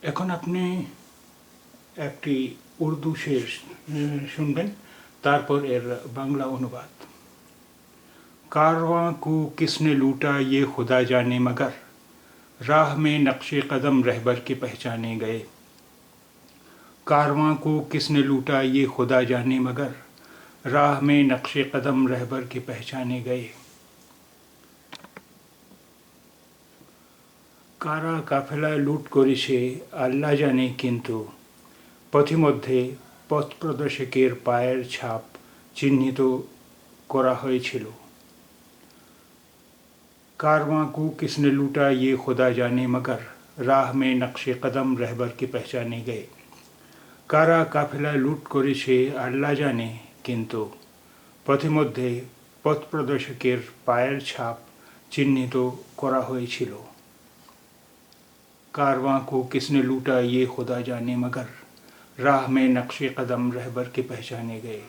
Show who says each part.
Speaker 1: এখন আপনি একটি উর্দু শের শুনবেন, তারপর এর বাংলা অনুবাদ। कारवां को किसने लूटा ये खुदा जाने, मगर राह में नक्शे कदम रहबर के पहचाने गए। कारवां को किसने लूटा ये खुदा जाने, मगर राह में नक्शे कदम रहबर के पहचाने गए। কারা কাফেলায় লুট করেছে আল্লাহ জানে, কিন্তু পথিমধ্যে পথপ্রদর্শকের পায়ের ছাপ চিহ্নিত করা হয়েছিল। कारवां को किसने लूटा ये खुदा जाने, मगर राह में नक्शे कदम रहबर के पहचाने गए। কারা কাফেলায় লুট করেছে আল্লাহ জানে, কিন্তু পথিমধ্যে পথপ্রদর্শকের পায়ের ছাপ চিহ্নিত করা হয়েছিল। कारवां को किसने लूटा ये खुदा जाने, मगर राह में नक्शे कदम रहबर के पहचाने गए।